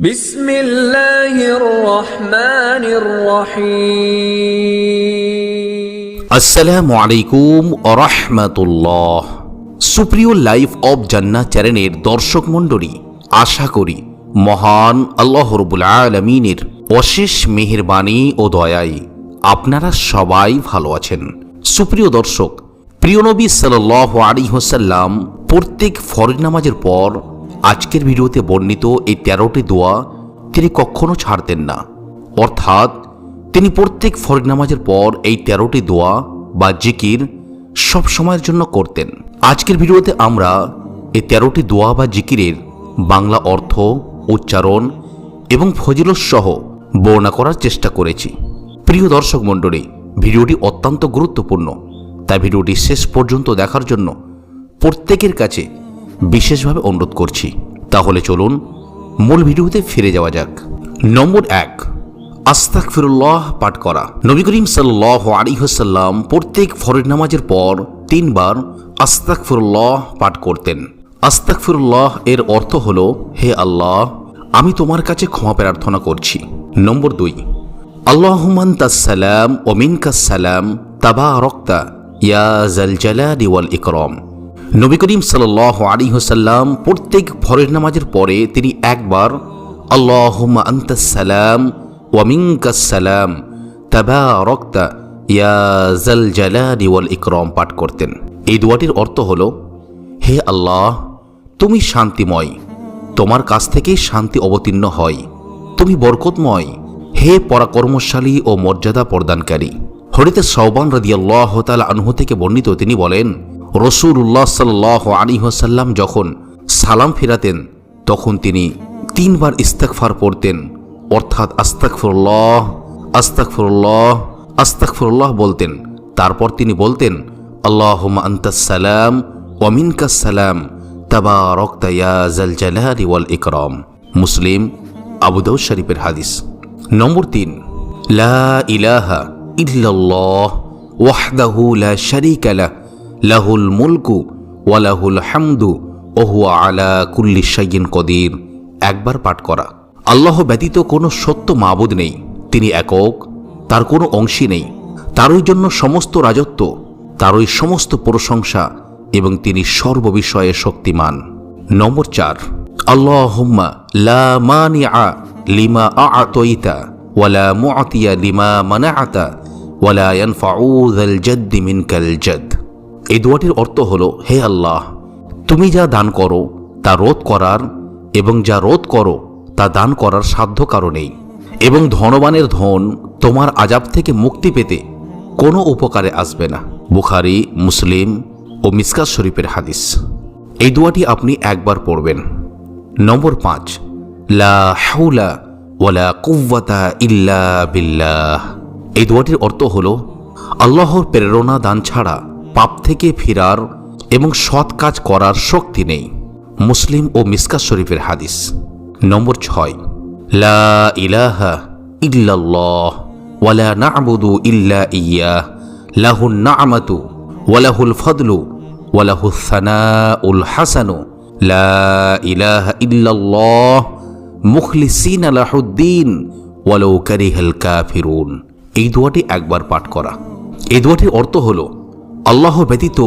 বিসমিল্লাহির রহমানির রহিম। আসসালামু আলাইকুম ওয়া রাহমাতুল্লাহ। সুপ্রিয় লাইফ অব জান্নাহ চ্যানেলের দর্শক মণ্ডলী, আশা করি মহান আল্লাহ রাব্বুল আলামিনের অশেষ মেহেরবানি ও দয়ায় আপনারা সবাই ভালো আছেন। সুপ্রিয় দর্শক, প্রিয় নবী সাল্লাল্লাহু আলাইহি ওয়াসাল্লাম প্রত্যেক ফরজ নামাজের পর আজকের ভিডিওতে বর্ণিত এই 13টি দোয়া তিনি কখনো ছাড়তেন না। অর্থাৎ তিনি প্রত্যেক ফরজ নামাজের পর এই 13টি দোয়া বা জিকির সব সময়ের জন্য করতেন। আজকের ভিডিওতে আমরা এই 13টি দোয়া বা জিকিরের বাংলা অর্থ, উচ্চারণ এবং ফজিলত সহ বর্ণনা করার চেষ্টা করেছি। প্রিয় দর্শক মণ্ডলী, ভিডিওটি অত্যন্ত গুরুত্বপূর্ণ, তাই ভিডিওটি শেষ পর্যন্ত দেখার জন্য প্রত্যেকের কাছে বিশেষভাবে অনুরোধ করছি। তাহলে চলুন মূল ভিডিওতে ফিরে যাওয়া যাক। নম্বর 1, আস্তাগফিরুল্লাহ পাঠ করা। নবী করিম সাল্লাল্লাহু আলাইহি ওয়াসাল্লাম প্রত্যেক ফরজ নামাজের পর 3 বার আস্তাগফিরুল্লাহ পাঠ করতেন। আস্তাগফিরুল্লাহ এর অর্থ হলো, হে আল্লাহ, আমি তোমার কাছে ক্ষমা প্রার্থনা করছি। নম্বর 2, আল্লাহুম্মা আনতাস সালাম ওয়া মিনকাস সালাম তাবারাকতা ইয়া যাল জালালি ওয়াল ইকরাম। নবী করিম সাল্লাল্লাহু আলাইহি ওয়াসাল্লাম প্রত্যেক ফরজ নামাজের পরে তিনি একবার আল্লাহুম্মা আনতাস সালাম ওয়া মিনকাস সালাম তাবারাকতা ইয়া যাল জালালি ওয়াল ইকরাম পাঠ করতেন। এই দোয়াটির অর্থ হলো, হে আল্লাহ, তুমি শান্তিময়, তোমার কাছ থেকেই শান্তি অবতীর্ণ হয়, তুমি বরকতময়, হে পরাক্রমশালী ও মর্যাদা প্রদানকারী। হযরত সাওবান রাদিয়াল্লাহু তাআলা আনহু থেকে বর্ণিত, তিনি বলেন, রাসূলুল্লাহ সাল্লাল্লাহু আলাইহি ওয়াসাল্লাম যখন সালাম ফেরাতেন তখন তিনি 3 বার ইস্তিগফার পড়তেন, অর্থাৎ আস্তাগফিরুল্লাহ আস্তাগফিরুল্লাহ আস্তাগফিরুল্লাহ বলতেন। তারপর তিনি বলতেন, আল্লাহুম্মা আনতাস সালাম ওয়া মিনকাস সালাম তাবারাকতা ইয়া যাল জালালি ওয়াল ইকরাম। মুসলিম, আবু দাউদ শরীফের হাদিস। নম্বর 3, লা ইলাহা ইল্লাল্লাহ ওয়াহদাহু লা শারীকা লাহু লাহুল মুলকু ওয়া লাহুল হামদু ওয়া হুয়া আলা কুল্লি শাইইন কদির। একবার পাঠ করা। আল্লাহ ব্যতীত কোনো সত্য মাবুদ নেই, তিনি একক, তার কোনো অংশী নেই, তারই জন্য সমস্ত রাজত্ব, তারই সমস্ত প্রশংসা এবং তিনি সর্ববিষয়ে শক্তিমান। নম্বর 4, আল্লাহুম্মা লা মানিআ লিমা আ'তাইতা ওয়া লা মু'তিয়া লিমা মানা'তা ওয়া লা ইয়ানফা'ু যাল জাদ্দি মিনকাল জাদ। এই দোয়াটির অর্থ হলো, হে আল্লাহ, তুমি যা দান করো তা রোধ করার এবং যা রোধ করো তা দান করার সাধ্য কারো নেই, এবং ধনবানের ধন তোমার আযাব থেকে মুক্তি পেতে কোনো উপকারে আসবে না। বুখারী, মুসলিম ও মিসকাত শরীফের হাদিস। এই দোয়াটি আপনি একবার পড়বেন। নম্বর 5, লা হাওলা ওয়ালা কুওয়াতা ইল্লা বিল্লাহ। এই দোয়াটির অর্থ হলো, আল্লাহর প্রেরণা দান ছাড়া পাপ থেকে ফিরার এবং সৎ কাজ করার শক্তি নেই। মুসলিম ও মিসকাত শরীফের হাদিস। নম্বর 6, লা ইলাহা ইল্লাল্লাহ ওয়া লা না'বুদু ইল্লা ইয়্যাহ লাহুন নি'মাতু ওয়া লাহুল ফাদলু ওয়া লাহুস সানাউল হাসানু লা ইলাহা ইল্লাল্লাহ মুখলিসিনা লাহুদ্দিন ওয়ালাউ কারিহাল কাফিরুন। এই দোয়াটি একবার পাঠ করা। এই দোয়াটির অর্থ হলো, আল্লাহ ব্যতীত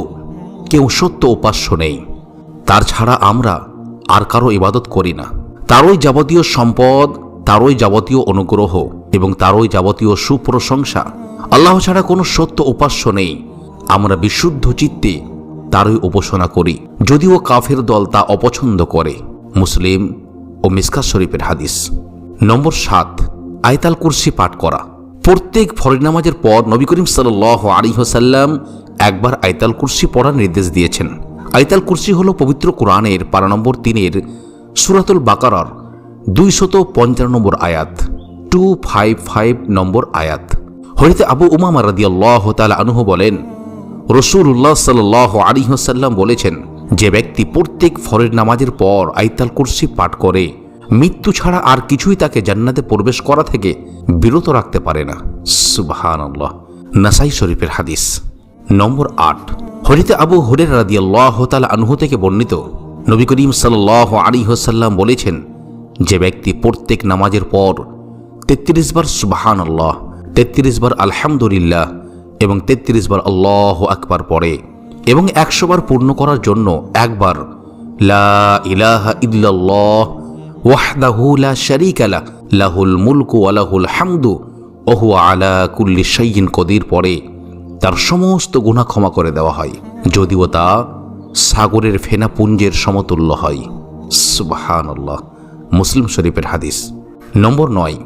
কেউ সত্য উপাস্য নেই, তার ছাড়া আমরা আর কারো ইবাদত করি না, তারই যাবতীয় সম্পদ, তারই যাবতীয় অনুগ্রহ এবং তারই যাবতীয় সুপ্রশংসা। আল্লাহ ছাড়া কোনো সত্য উপাস্য নেই, আমরা বিশুদ্ধ চিত্তে তারই উপাসনা করি, যদিও কাফের দল তা অপছন্দ করে। মুসলিম ও মিসকাত শরীফের হাদিস। নম্বর 7, আয়াতুল কুরসি পাঠ করা। প্রত্যেক ফরজ নামাজের পর নবী করিম সাল্লাল্লাহু আলাইহি ওয়াসাল্লাম একবার আয়াতুল কুরসি পড়ার নির্দেশ দিয়েছেন। আয়াতুল কুরসি হলো পবিত্র কোরআনের পারা নম্বর 3 সূরাতুল বাকারার 255 নম্বর আয়াত, 255 নম্বর আয়াত। হযরত আবু উমামা রাদিয়াল্লাহু তাআলা আনহু বলেন, রাসূলুল্লাহ সাল্লাল্লাহু আলাইহি ওয়াসাল্লাম বলেছেন, যে ব্যক্তি প্রত্যেক ফরজ নামাজের পর আয়াতুল কুরসি পাঠ করে মৃত্যু ছাড়া আর কিছুই তাকে জান্নাতে প্রবেশ করা থেকে বিরত রাখতে পারে না। সুবহানাল্লাহ। নাসাই শরীফের হাদিস। নম্বর 8, হযরত আবু হুরায়রা রাদিয়াল্লাহু তাআলা আনহু থেকে বর্ণিত, নবী করিম সাল্লাল্লাহু আলাইহি ওয়াসাল্লাম বলেছেন, যে ব্যক্তি প্রত্যেক নামাজের পর 33 বার সুবহানাল্লাহ, 33 বার আলহামদুলিল্লাহ এবং 33 বার আল্লাহু আকবার পড়ে এবং 100 বার পূর্ণ করার জন্য একবার লা ইলাহা ইল্লাল্লাহ ওয়াহদাহু লা শারীকা লাহ লাহুল মুলকু ওয়া লাহুল হামদু ওয়া হুয়া আলা কুল্লি শাইইন কদির পড়ে, তার সমস্ত গুনাহ ক্ষমা করে দেওয়া হয়, যদিও তা সাগরের ফেনা পুঞ্জের সমতুল্য হয়। সুবহানাল্লাহ। মুসলিম শরীফের হাদিস। নম্বর 9,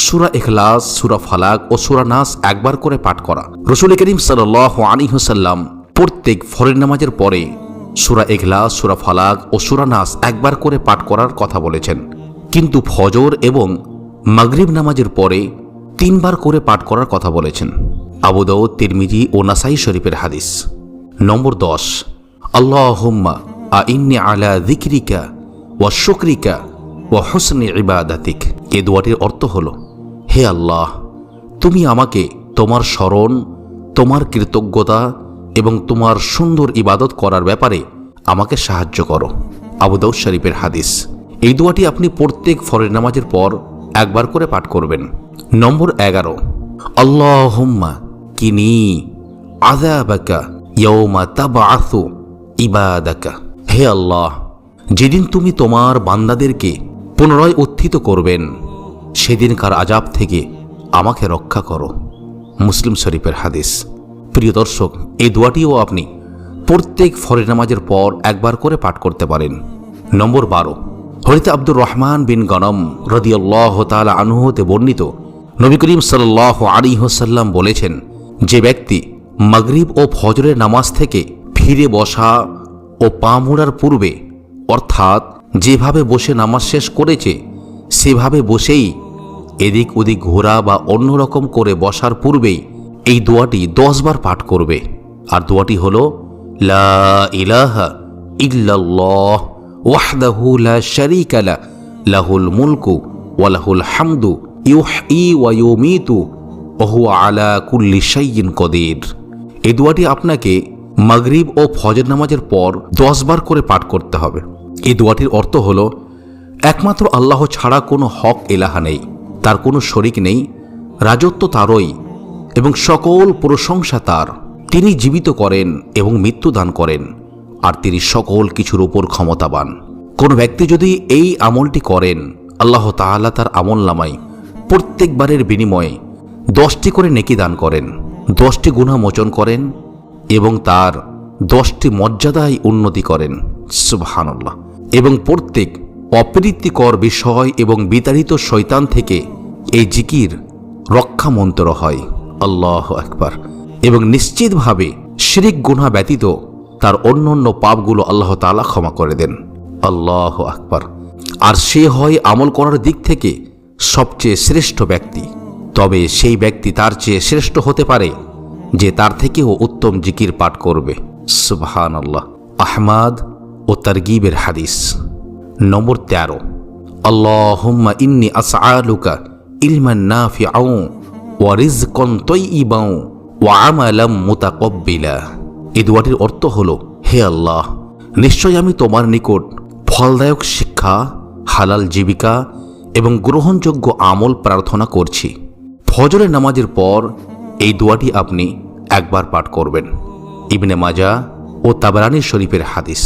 সূরা ইখলাস, সূরা ফালাক ও সূরা নাস একবার করে পাঠ করা। রাসূল করিম সাল্লাল্লাহু আলাইহি ওয়াসাল্লাম প্রত্যেক ফরজ নামাজের পরে সূরা ইখলাস, সূরা ফালাক ও সূরা নাস একবার করে পাঠ করার কথা বলেছেন, কিন্তু ফজর এবং মাগরিব নামাজের পরে 3 বার করে পাঠ করার কথা বলেছেন। আবু দাউদ, তিরমিজি ও নাসাই শরীফের হাদিস। নম্বর 10, আল্লাহুম্মা আইন্নি আলা যিকরিকা ওয়া শুকরিকা ওয়া হুসনি ইবাদাতিক। এই দোয়াটির অর্থ হলো, হে আল্লাহ, তুমি আমাকে তোমার স্মরণ, তোমার কৃতজ্ঞতা এবং তোমার সুন্দর ইবাদত করার ব্যাপারে আমাকে সাহায্য করো। আবু দাউদ শরীফের হাদিস। এই দোয়াটি আপনি প্রত্যেক ফরজ নামাজের পর একবার করে পাঠ করবেন। নম্বর 11, আল্লাহুম্মা কিনি আযাবাকা ইয়াওমা তাবআসু ইবাদাকা। হে আল্লাহ, যেদিন তুমি তোমার বান্দাদেরকে পুনরায় উত্থিত করবেন, সেদিনকার আযাব থেকে আমাকে রক্ষা করো। মুসলিম শরীফের হাদিস। প্রিয় দর্শক, এই দোয়াটিও আপনি প্রত্যেক ফরজ নামাজের পর একবার করে পাঠ করতে পারেন। নম্বর 12, হযরত আব্দুর রহমান বিন গনম রাদিয়াল্লাহু তাআলা আনহু হতে বর্ণিত, নবী করিম সাল্লাল্লাহু আলাইহি ওয়াসাল্লাম বলেছেন, যে ব্যক্তি মাগরিব ও ফজরের নামাজ থেকে ফিরে বসা ও পা মোড়ার পূর্বে, অর্থাৎ যেভাবে বসে নামাজ শেষ করেছে সেভাবে বসেই এদিক ওদিক ঘোরা বা অন্যরকম করে বসার পূর্বেই এই দোয়াটি 10 বার পাঠ করবে। আর দোয়াটি হলো, লা ইলাহা ইল্লাল্লাহ ওয়াহদাহু লা শারীকা লাহ লাহুল মুলকু ওয়া লাহুল হামদু ইউহয়ী ওয়া ইউমীতু ওয়া হুয়া আলা কুল্লি শাইইন কদির। এই দোয়াটি আপনাকে মাগরিব ও ফজর নামাজের পর 10 বার করে পাঠ করতে হবে। এই দোয়াটির অর্থ হলো, একমাত্র আল্লাহ ছাড়া কোনো হক ইলাহা নেই, তার কোনো শরিক নেই, রাজত্ব তারই এবং সকল প্রশংসা তার। তিনি জীবিত করেন এবং মৃত্যু দান করেন, আর তিনি সকল কিছুর উপর ক্ষমতাবান। কোন ব্যক্তি যদি এই আমলটি করেন, আল্লাহ তাআলা তার আমলনামায় প্রত্যেকবারের বিনিময়ে 10টি করে নেকি দান করেন, 10টি গুনাহ মোচন করেন এবং তার 10টি মর্যাদায় উন্নতি করেন। সুবহানাল্লাহ। এবং প্রত্যেক অপ্রীতিকর বিষয় এবং বিতাড়িত শয়তান থেকে এই জিকির রক্ষা মন্ত্র হয়। আল্লাহু আকবার। এবং নিশ্চিতভাবে শিরক গুনাহ ব্যতীত তার অন্যান্য পাপগুলো আল্লাহ তাআলা ক্ষমা করে দেন। আল্লাহু আকবার। আর সে হয় আমল করার দিক থেকে সবচেয়ে শ্রেষ্ঠ ব্যক্তি, তবে সেই ব্যক্তি তার চেয়ে শ্রেষ্ঠ হতে পারে যে তার থেকেও উত্তম জিকির পাঠ করবে। সুবহানাল্লাহ। আহমদ ও তারগিবের হাদিস। নম্বর 13, আল্লাহুম্মা ইন্নী আসআলুকা ইলমান নাফিআ ওয়া রিজকান তাইয়্যিবা ওয়া আমালাম মুতাকাব্বিলা। এই দোয়াটির অর্থ হলো, হে আল্লাহ, নিশ্চয় আমি তোমার নিকট ফলদায়ক শিক্ষা, হালাল জীবিকা এবং গ্রহণযোগ্য আমল প্রার্থনা করছি। ফজরের নামাজের পর এই দোয়াটি আপনি একবার পাঠ করবেন। ইবনে মাজাহ ও তাবরানী শরীফের হাদিস।